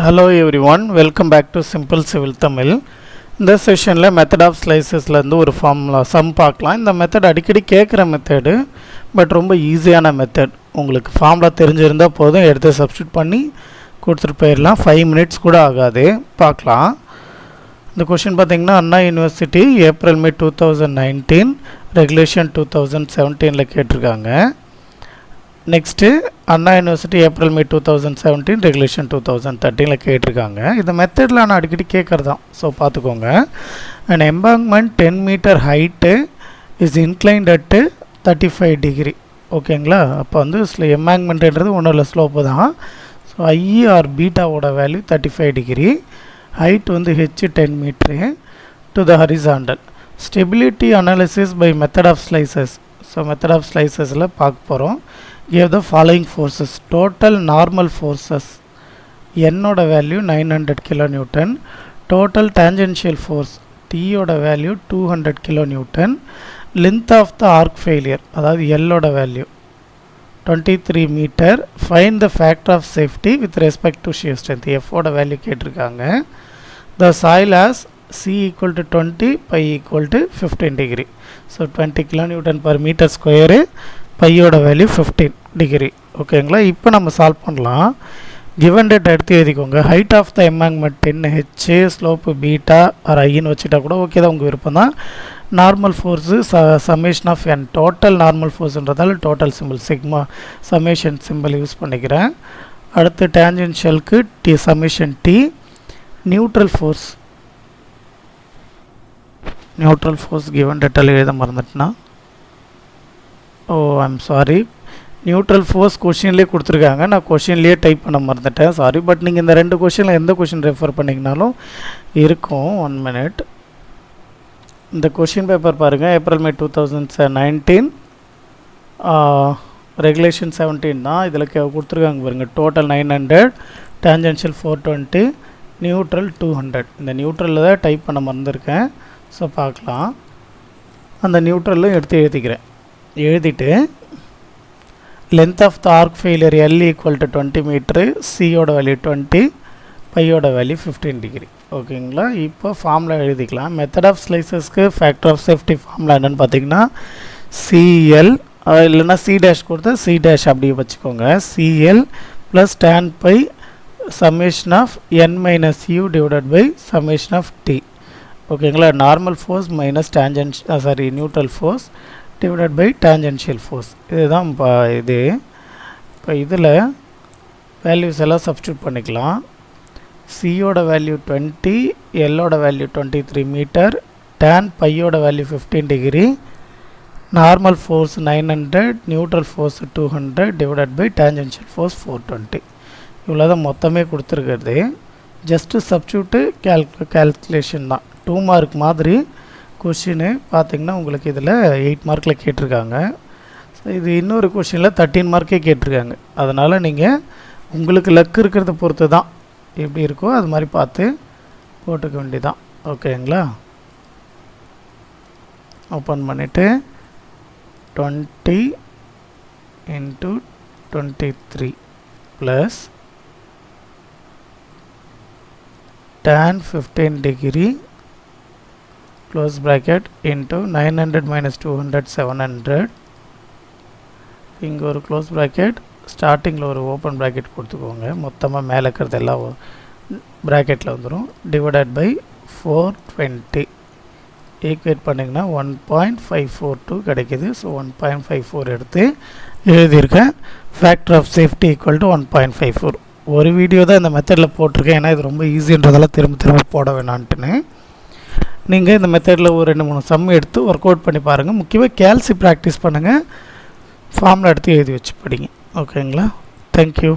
Hello everyone, welcome back to Simple Civil Tamil. இந்த செஷனில் method of ஸ்லைசஸ்லேருந்து ஒரு formula some பார்க்கலாம். இந்த மெத்தட் அடிக்கடி கேட்குற மெத்தடு, பட் ரொம்ப ஈஸியான மெத்தட். உங்களுக்கு ஃபார்முலா தெரிஞ்சிருந்தால் போதும், எடுத்து சப்ஸ்டியூட் பண்ணி கொடுத்துட்டு போயிடலாம். 5 மினிட்ஸ் கூட ஆகாது. பார்க்கலாம். இந்த கொஷின் பார்த்திங்கன்னா அண்ணா யூனிவர்சிட்டி ஏப்ரல் மே 2019 ரெகுலேஷன் 2017 கேட்டிருக்காங்க. நெக்ஸ்ட்டு அண்ணா யூனிவர்சிட்டி ஏப்ரல் மே 2017 ரெகுலேஷன் 2013 கேட்டிருக்காங்க. இந்த மெத்தடில் நான் அடிக்கடி கேட்குறது தான். ஸோ பார்த்துக்கோங்க. And embankment 10 metre height is inclined at 35 degree. ஓகேங்களா? அப்போ வந்து எம்பாங்க்மெண்ட்டுன்றது ஒன்றும் இல்லை, ஸ்லோப்பு தான். ஸோ ஐ ஆர் பீட்டாவோட வேல்யூ 35 டிகிரி, ஹைட் வந்து H 10 metre to the horizontal. Stability analysis by method of slices. So method of ஸ்லைசஸில் பார்க்க போகிறோம். Give the following forces. Total normal forces n oda value 900 kilonewton. Total tangential force T oda value 200 kilonewton. Length of the arc failure அதாவது L oda value 23 meter. Find the factor of safety with respect to shear strength. F oda value கேட்டிருக்காங்க. The soil has C equal to 20, pi equal to 15 degree. So 20 kilonewton per meter square, பையோட value 15 degree. ஓகேங்களா? இப்போ நம்ம solve பண்ணலாம். Given data எடுத்து எழுதிக்கோங்க. Height of the embankment 10 H, slope beta or ஐன்னு வச்சுட்டா கூட ஓகே தான், உங்கள் விருப்பம் தான். Normal force summation of N. Total normal ஃபோர்ஸுன்றதால total simple sigma summation simple use பண்ணிக்கிறேன். அடுத்து டேஞ்சென்ஷியலுக்கு T summation T. Neutral force given டேட்டால் எழுத மறந்துட்டுனா, ஐம் சாரி, நியூட்ரல் ஃபோர்ஸ் கொஷின்லேயே கொடுத்துருக்காங்க, நான் கொஷின்லேயே டைப் பண்ண மறந்துட்டேன், சாரி. பட் நீங்கள் இந்த 2 கொஷினில் எந்த கொஷின் ரெஃபர் பண்ணிங்கனாலும் இருக்கும். 1 மினிட். இந்த கொஷின் பேப்பர் பாருங்கள். ஏப்ரல் மே 2019 ரெகுலேஷன் 17 தான். இதில் கொடுத்துருக்காங்க பாருங்கள். Total 900, tangential 420, neutral 200. இந்த நியூட்ரலில் தான் டைப் பண்ண மறந்துருக்கேன். ஸோ பார்க்கலாம். அந்த நியூட்ரலும் எடுத்து எழுதிட்டு length of the arc failure L equal to 20 metre, சியோட வேல்யூ 20, பையோட வேல்யூ 15 டிகிரி. ஓகேங்களா? இப்போ ஃபார்முலா எழுதிக்கலாம். மெத்தட் ஆஃப் ஸ்லைசஸ்க்கு ஃபேக்டர் ஆஃப் சேஃப்டி ஃபார்முலா என்னென்னு பார்த்தீங்கன்னா சிஎல், இல்லைனா சி டேஷ் கொடுத்தா சி டேஷ் அப்படியே வச்சுக்கோங்க. CL plus tan phi summation of N minus U divided by summation of T. ஓகேங்களா? Normal force minus neutral force divided by tangential force. இதுதான் இது. இப்போ இதில் வேல்யூஸ் எல்லாம் சப்ஸ்டியூட் பண்ணிக்கலாம். சியோட வேல்யூ 20, எல்லோட வேல்யூ 23 மீட்டர், டேன் பையோட value 15 degree, normal force 900, neutral force 200 divided by tangential force 420. இவ்வளோ தான் மொத்தமே கொடுத்துருக்கிறது. ஜஸ்ட்டு சப்ஸ்டியூட்டு கேல்குலேஷன் தான். 2 மார்க் மாதிரி கொஷின்னு பார்த்திங்கன்னா உங்களுக்கு இதில் 8 மார்க்கில் கேட்டிருக்காங்க. ஸோ இது இன்னொரு கொஷினில் 13 மார்க்கே கேட்டிருக்காங்க. அதனால் நீங்கள் உங்களுக்கு லக் இருக்கிறத பொறுத்து தான் எப்படி இருக்கோ அது மாதிரி பார்த்து போட்டுக்க வேண்டியதான். ஓகேங்களா? ஓப்பன் பண்ணிவிட்டு 20 × 23 plus tan 15 degree close bracket into 900 minus 200 700. இங்கே ஒரு க்ளோஸ் ப்ராக்கெட், ஸ்டார்டிங்கில் ஒரு ஓப்பன் ப்ராக்கெட் கொடுத்துக்கோங்க. மொத்தமாக மேலே இருக்கிறது எல்லாம் ப்ராக்கெட்டில் வந்துடும். டிவைடட் பை 420 ஈக்குவேட் பண்ணிங்கன்னா 1.542 கிடைக்கிது. ஸோ 1.54 எடுத்து எழுதியிருக்கேன். Factor of safety equal to 1.54. ஒரு வீடியோ தான் இந்த மெத்தடில் போட்டிருக்கேன், ஏன்னா இது ரொம்ப ஈஸின்றதெல்லாம் திரும்ப போட வேணான்ட்டுன்னு. நீங்கள் இந்த மெத்தடில் ஒரு 2-3 சம் எடுத்து ஒர்க் அவுட் பண்ணி பாருங்கள். முக்கியமாக கேல்சி ப்ராக்டிஸ் பண்ணுங்கள். ஃபார்முலா எடுத்து எழுதி வச்சு படிங்க. ஓகேங்களா? தேங்க்யூ.